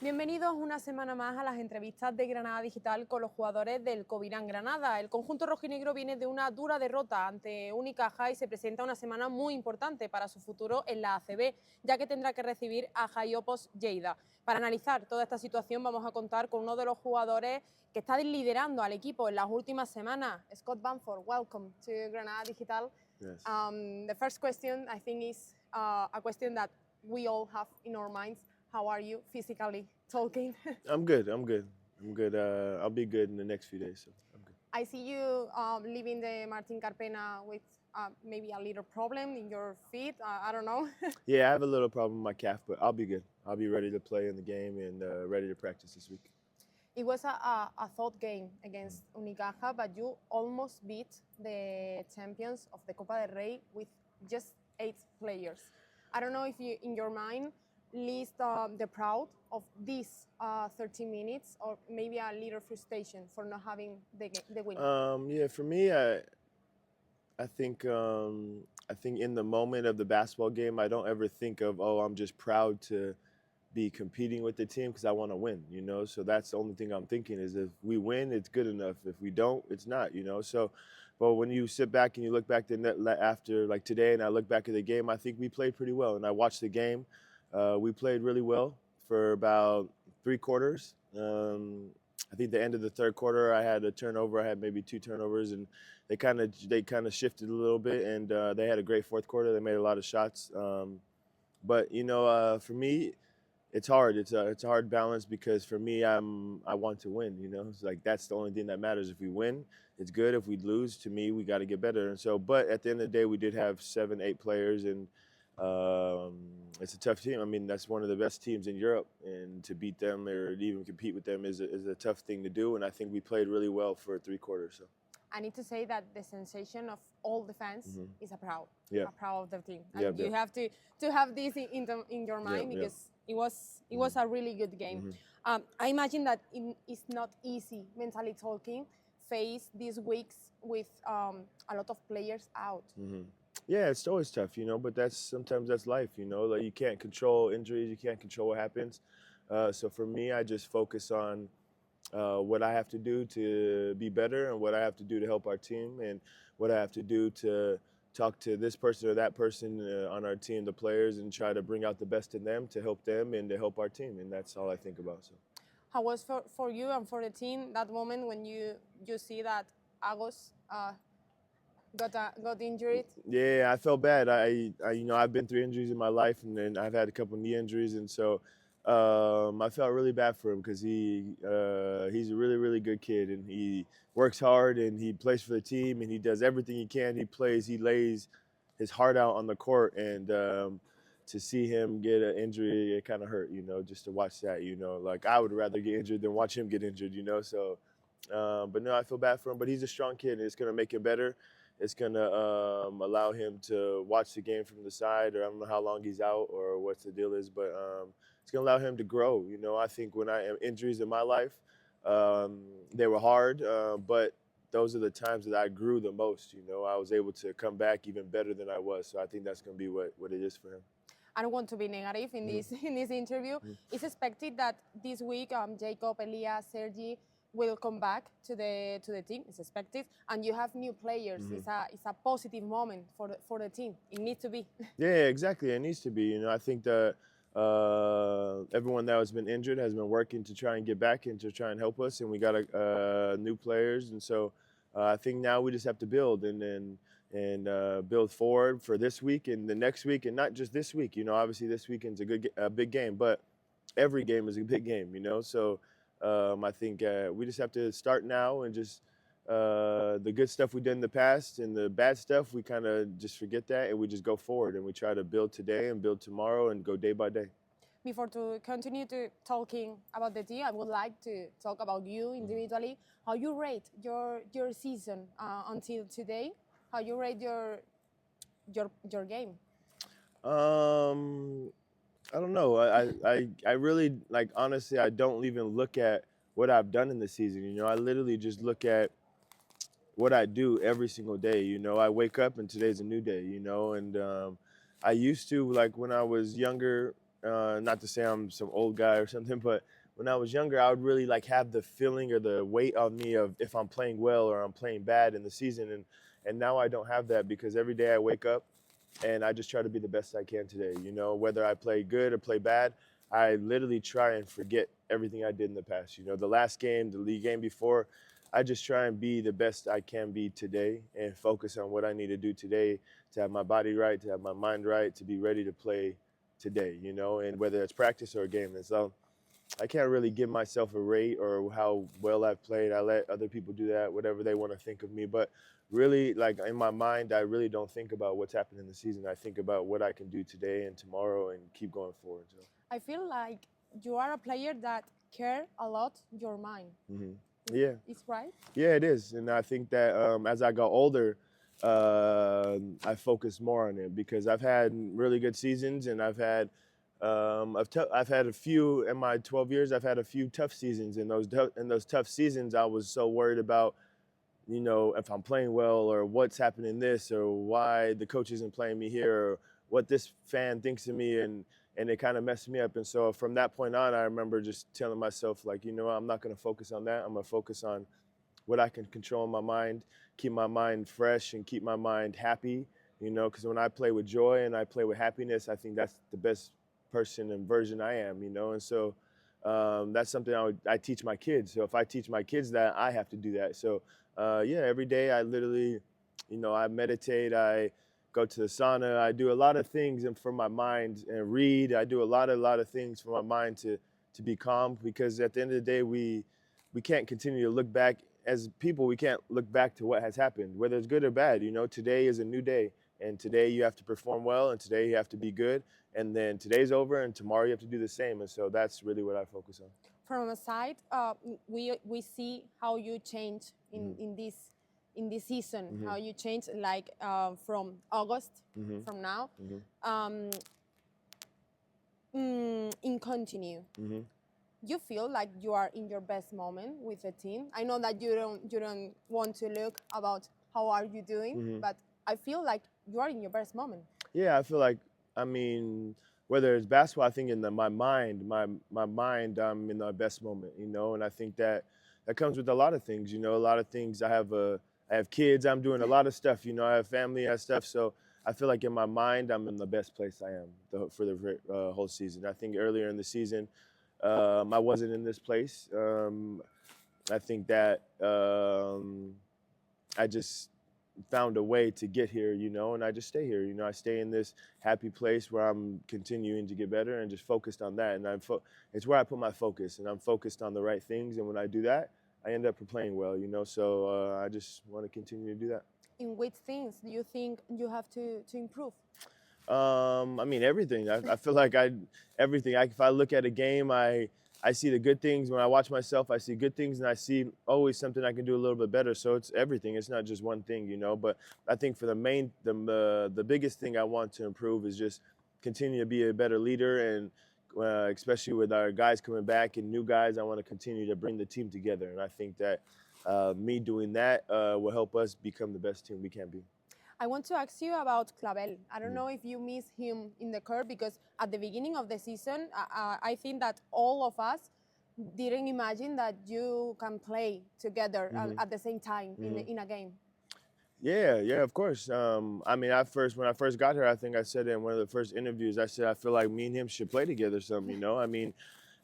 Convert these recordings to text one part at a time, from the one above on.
Bienvenidos una semana más a las entrevistas de Granada Digital con los jugadores del Covirán Granada. El conjunto rojinegro viene de una dura derrota ante Única y se presenta una semana muy importante para su futuro en la ACB, ya que tendrá que recibir a Jaiopos Lleida. Para analizar toda esta situación vamos a contar con uno de los jugadores que está liderando al equipo en las últimas semanas, Scott Bamforth. Welcome to Granada Digital. Yes. The first question I think is a question that we all have in our minds. How are you physically talking? I'm good. I'll be good in the next few days, so I'm good. I see you leaving the Martin Carpena with maybe a little problem in your feet. I don't know. Yeah, I have a little problem with my calf, but I'll be good. I'll be ready to play in the game and ready to practice this week. It was a thought game against Unicaja, but you almost beat the champions of the Copa del Rey with just 8 players. I don't know if you, in your mind, list the proud of these 30 minutes or maybe a little frustration for not having the win? Yeah, for me, I think in the moment of the basketball game, I don't ever think of, oh, I'm just proud to be competing with the team because I want to win, you know? So that's the only thing I'm thinking is if we win, it's good enough. If we don't, it's not, you know? So, but when you sit back and you look back after like today and I look back at the game, I think we played pretty well. And I watched the game. We played really well for about 3 quarters. I think the end of the third quarter, I had a turnover. I had maybe 2 turnovers, and they kind of shifted a little bit. And they had a great fourth quarter. They made a lot of shots. But you know, for me, it's hard. It's a hard balance because for me, I want to win. You know, it's like that's the only thing that matters. If we win, it's good. If we lose, to me, we got to get better. And so, but at the end of the day, we did have 7, 8 players, and it's a tough team. I mean, that's one of the best teams in Europe, and to beat them or even compete with them is a tough thing to do. And I think we played really well for 3 quarters. So. I need to say that the sensation of all the fans is a proud of the team. And Yeah, you have to have this in your mind because it was a really good game. I imagine that it's not easy, mentally talking, face these weeks with a lot of players out. Yeah, it's always tough, you know, but sometimes that's life, you know, like you can't control injuries, you can't control what happens. So for me, I just focus on what I have to do to be better and what I have to do to help our team and what I have to do to talk to this person or that person on our team, the players, and try to bring out the best in them to help them and to help our team. And that's all I think about. So. How was for you and for the team that moment when you see that Agos got injured? Yeah, I felt bad. I you know, I've been through injuries in my life, and then I've had a couple knee injuries, and so I felt really bad for him because he's a really, really good kid, and he works hard, and he plays for the team, and he does everything he can. He lays his heart out on the court, and to see him get an injury, it kind of hurt, you know, just to watch that, you know. Like, I would rather get injured than watch him get injured, you know, so. But no, I feel bad for him, but he's a strong kid, and it's going to make him better. It's going to allow him to watch the game from the side, or I don't know how long he's out or what the deal is, but it's going to allow him to grow. You know, I think when I have injuries in my life, they were hard, but those are the times that I grew the most. You know, I was able to come back even better than I was. So I think that's going to be what it is for him. I don't want to be negative in this interview. It's expected that this week Jacob, Elias, Sergi will come back to the team. It's expected, and you have new players. It's a positive moment for the team. It needs to be. Yeah, exactly. It needs to be. You know, I think that everyone that has been injured has been working to try and get back and to try and help us, and we got new players, and so I think now we just have to build and build forward for this week and the next week, and not just this week. You know, obviously this weekend's a big game, but every game is a big game. You know, so. I think we just have to start now and just the good stuff we did in the past and the bad stuff, we kind of just forget that and we just go forward and we try to build today and build tomorrow and go day by day. Before to continue to talking about the team, I would like to talk about you individually. How you rate your season until today? How you rate your game? I don't know. I really, like, honestly, I don't even look at what I've done in the season. You know, I literally just look at what I do every single day. You know, I wake up and today's a new day, you know, and I used to, like, when I was younger, not to say I'm some old guy or something, but when I was younger, I would really like have the feeling or the weight on me of if I'm playing well or I'm playing bad in the season. And now I don't have that because every day I wake up and I just try to be the best I can today. You know, whether I play good or play bad, I literally try and forget everything I did in the past. You know, the last game, the league game before, I just try and be the best I can be today and focus on what I need to do today to have my body right, to have my mind right, to be ready to play today, you know, and whether it's practice or a game. And so I can't really give myself a rate or how well I've played. I let other people do that, whatever they want to think of me. But really, like in my mind, I really don't think about what's happened in the season. I think about what I can do today and tomorrow and keep going forward. So. I feel like you are a player that care a lot your mind. Mm-hmm. Yeah. It's right? Yeah, it is. And I think that as I got older, I focus more on it because I've had really good seasons and I've had a few in my 12 years. I've had a few tough seasons. In those tough seasons, I was so worried about, you know, if I'm playing well or what's happening this or why the coach isn't playing me here or what this fan thinks of me, and it kind of messed me up. And so from that point on, I remember just telling myself, like, you know, I'm not going to focus on that. I'm going to focus on what I can control in my mind, keep my mind fresh and keep my mind happy, you know, because when I play with joy and I play with happiness, I think that's the best person and version I am, you know. And so that's something I teach my kids. So if I teach my kids that, I have to do that. So yeah, every day I literally, you know, I meditate, I go to the sauna, I do a lot of things for my mind and read. I do a lot of things for my mind to be calm, because at the end of the day, we can't continue to look back as people. We can't look back to what has happened, whether it's good or bad. You know, today is a new day, and today you have to perform well, and today you have to be good, and then today's over, and tomorrow you have to do the same. And so that's really what I focus on. From a side, we see how you change in this season, how you change, like from August, from now, in continue. You feel like you are in your best moment with the team. I know that you don't want to look about how are you doing, but I feel like you are in your best moment. Yeah, I feel like, I mean, whether it's basketball, I think in my mind, I'm in the best moment, you know. And I think that comes with a lot of things, you know. A lot of things. I have kids. I'm doing a lot of stuff, you know. I have family, I have stuff. So I feel like in my mind, I'm in the best place I am for the whole season. I think earlier in the season, I wasn't in this place. I think that I just found a way to get here, you know, and I just stay here. You know, I stay in this happy place where I'm continuing to get better and just focused on that. And it's where I put my focus, and I'm focused on the right things. And when I do that, I end up playing well, you know. So I just want to continue to do that. In which things do you think you have to improve? I mean, everything. I feel like everything. If I look at a game, I see the good things. When I watch myself, I see good things, and I see always something I can do a little bit better. So it's everything. It's not just one thing, you know. But I think for the biggest thing I want to improve is just continue to be a better leader, and especially with our guys coming back and new guys, I want to continue to bring the team together. And I think that me doing that will help us become the best team we can be. I want to ask you about Clavel. I don't know if you miss him in the court, because at the beginning of the season, I think that all of us didn't imagine that you can play together at the same time in a game. Yeah, of course. I mean, when I first got here, I think I said in one of the first interviews, I said I feel like me and him should play together some, you know. I mean,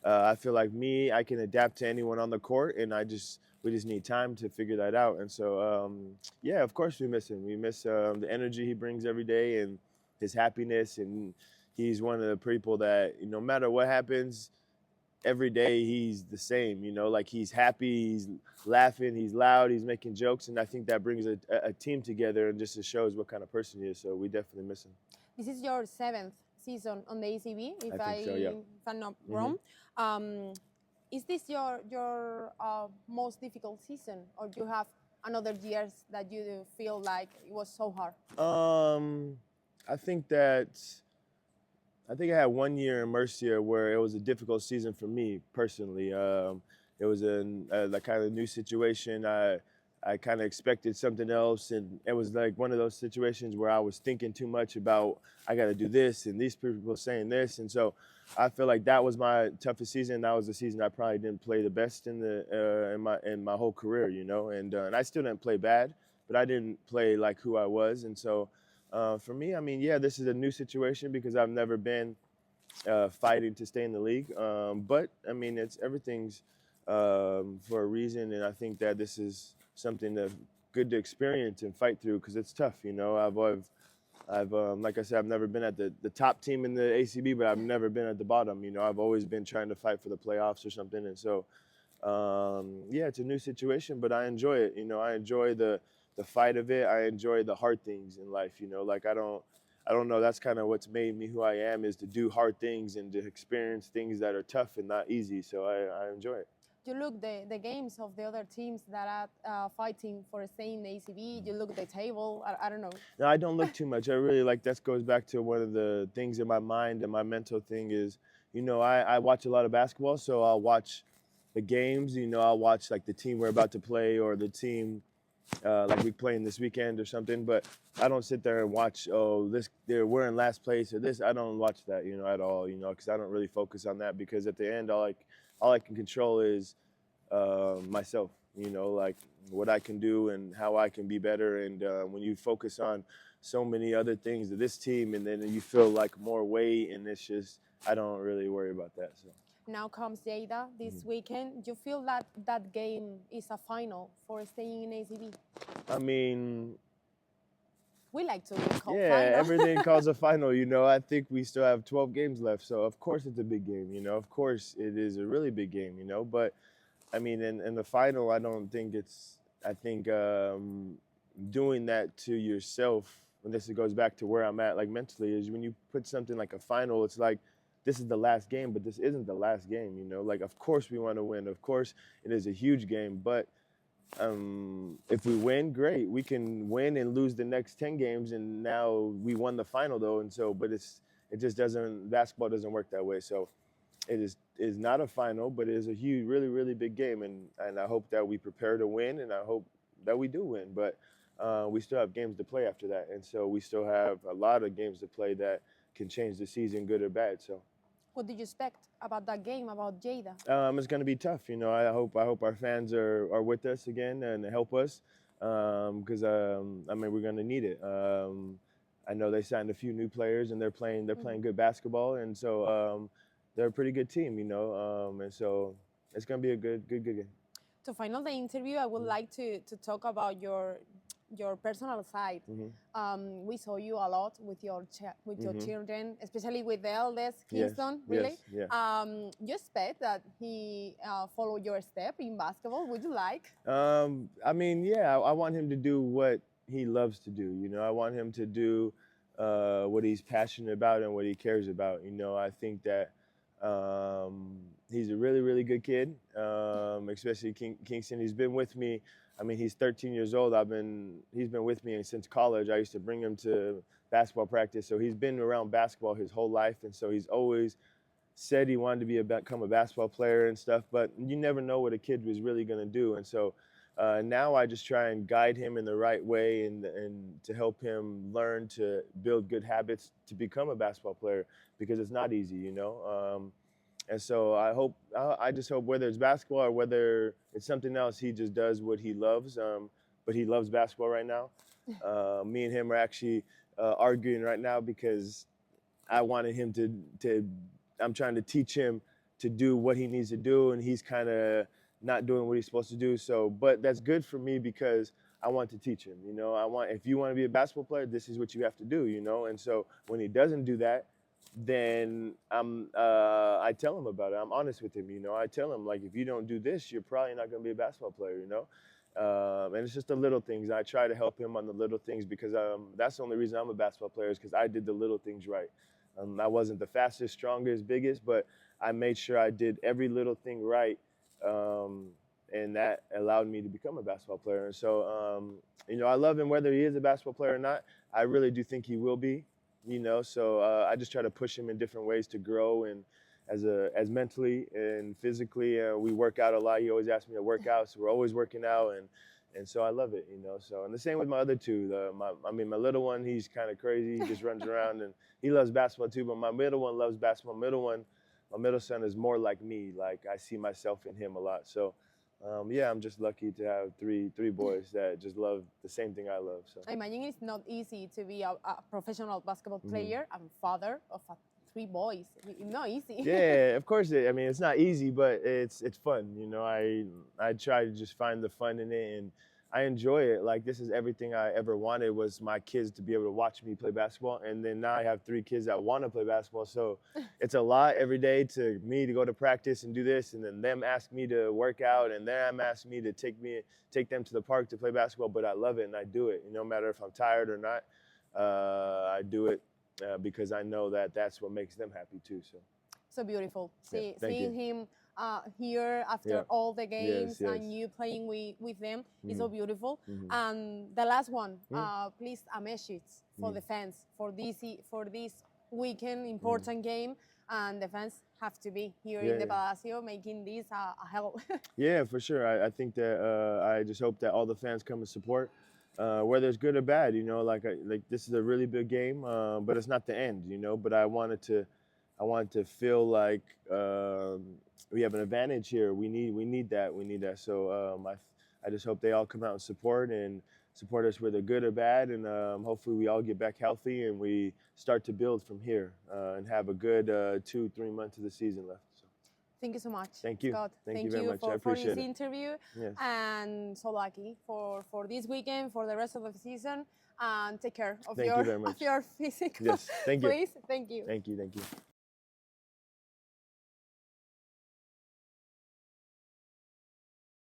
I feel like I can adapt to anyone on the court, and we just need time to figure that out. And so, yeah, of course we miss him. We miss the energy he brings every day and his happiness. And he's one of the people that, no matter what happens, every day he's the same, you know, like he's happy, he's laughing, he's loud, he's making jokes. And I think that brings a team together and just shows what kind of person he is. So we definitely miss him. This is your 7th season on the ECB, if I'm not wrong. Is this your most difficult season, or do you have another years that you feel like it was so hard? I think I had 1 year in Murcia where it was a difficult season for me personally. It was a kind of new situation. I kind of expected something else, and it was like one of those situations where I was thinking too much about I got to do this and these people saying this, and so I feel like that was my toughest season. That was the season I probably didn't play the best in the in my whole career, you know, and I still didn't play bad, but I didn't play like who I was, and so for me, I mean, yeah, this is a new situation because I've never been fighting to stay in the league, but I mean, everything's for a reason, and I think that this is something that's good to experience and fight through because it's tough, you know. I've like I said, I've never been at the top team in the ACB, but I've never been at the bottom. You know, I've always been trying to fight for the playoffs or something, and so yeah, it's a new situation, but I enjoy it. You know, I enjoy the fight of it. I enjoy the hard things in life. You know, like I don't know. That's kind of what's made me who I am, is to do hard things and to experience things that are tough and not easy. So I enjoy it. You look the games of the other teams that are fighting for staying in the ACB. You look at the table. I don't know. No, I don't look too much. I really like, that goes back to one of the things in my mind and my mental thing is, you know, I watch a lot of basketball, so I'll watch the games. You know, I'll watch like the team we're about to play or the team like we playing this weekend or something. But I don't sit there and watch, oh, we're in last place or this. I don't watch that, you know, at all. You know, because I don't really focus on that, because at the end, all I can control is myself, you know, like what I can do and how I can be better. And when you focus on so many other things of this team, and then you feel like more weight, and it's just, I don't really worry about that. So now comes Lleida this weekend. You feel that that game is a final for staying in ACB? I mean, we like to call yeah, final. everything calls a final. You know, I think we still have 12 games left, so of course it's a big game. You know, of course it is a really big game. You know, but I mean, in the final, I don't think it's. I think doing that to yourself, and this goes back to where I'm at, like mentally, is when you put something like a final, it's like this is the last game, but this isn't the last game. You know, like of course we want to win. Of course it is a huge game, but if we win, great. We can win and lose the next 10 games, and now we won the final though. And so, but it just doesn't. Basketball doesn't work that way. So it is not a final, but it is a huge, really, really big game, and I hope that we prepare to win, and I hope that we do win. But we still have games to play after that, and so we still have a lot of games to play that can change the season, good or bad. So, what do you expect about that game, about Lleida? It's going to be tough. You know, I hope our fans are with us again and help us, because I mean, we're going to need it. I know they signed a few new players, and they're playing good basketball, and so. They're a pretty good team, you know, and so it's going to be a good game. To final the interview, I would like to talk about your personal side. We saw you a lot with your children, especially with the eldest, Kingston, yes, really. Yes, yeah. You expect that he follow your step in basketball? Would you like? I mean, yeah, I want him to do what he loves to do, you know. I want him to do what he's passionate about and what he cares about, you know. I think that he's a really, really good kid, especially Kingston. He's been with me. I mean, he's 13 years old. He's been with me since college. I used to bring him to basketball practice. So he's been around basketball his whole life. And so he's always said he wanted to become a basketball player and stuff, but you never know what a kid was really going to do. And so now I just try and guide him in the right way and to help him learn to build good habits to become a basketball player, because it's not easy, you know. And so I just hope whether it's basketball or whether it's something else, he just does what he loves. But he loves basketball right now. Me and him are actually arguing right now because I wanted him I'm trying to teach him to do what he needs to do, and he's kind of not doing what he's supposed to do. So, but that's good for me because I want to teach him, you know. If you want to be a basketball player, this is what you have to do, you know. And so when he doesn't do that, then I tell him about it. I'm honest with him, you know. I tell him, like, if you don't do this, you're probably not going to be a basketball player, you know. And it's just the little things. I try to help him on the little things because that's the only reason I'm a basketball player, is because I did the little things right. I wasn't the fastest, strongest, biggest, but I made sure I did every little thing right. And that allowed me to become a basketball player. And so, you know, I love him whether he is a basketball player or not. I really do think he will be, you know. So I just try to push him in different ways to grow, and as mentally and physically. We work out a lot. He always asks me to work out, so we're always working out. And so I love it, you know. So, and the same with my other two. My little one, he's kind of crazy. He just runs around and he loves basketball too. But my middle one loves basketball. My middle son is more like me. Like I see myself in him a lot. So, yeah, I'm just lucky to have three boys that just love the same thing I love. So I imagine it's not easy to be a professional basketball player and father of 3 boys. It's not easy. Yeah, of course. I mean, it's not easy, but it's fun. You know, I try to just find the fun in it, and I enjoy it. Like this is everything I ever wanted was my kids to be able to watch me play basketball, and then now I have 3 kids that want to play basketball. So it's a lot every day to me to go to practice and do this, and then them ask me to work out, and them ask me to take them to the park to play basketball. But I love it and I do it. No matter if I'm tired or not, I do it. Because I know that that's what makes them happy too. So beautiful. Yeah, Seeing him here after all the games and you playing with them is so beautiful. And the last one, please, a message for the fans for this weekend important game, and the fans have to be here in the Palacio making this a hell. Yeah, for sure. I think that I just hope that all the fans come and support. Whether it's good or bad, you know, like this is a really big game, but it's not the end, you know. But I wanted to feel like we have an advantage here. We need that. So I just hope they all come out and support us whether good or bad, and hopefully we all get back healthy and we start to build from here and have a good 2-3 months of the season left. Thank you so much. Thank you. Scott. Thank you very much. I For appreciate this it. interview. Yes. And so lucky for this weekend, for the rest of the season. And take care of Thank you very much. your physical. Yes. Thank you. Please. Thank you. Thank you.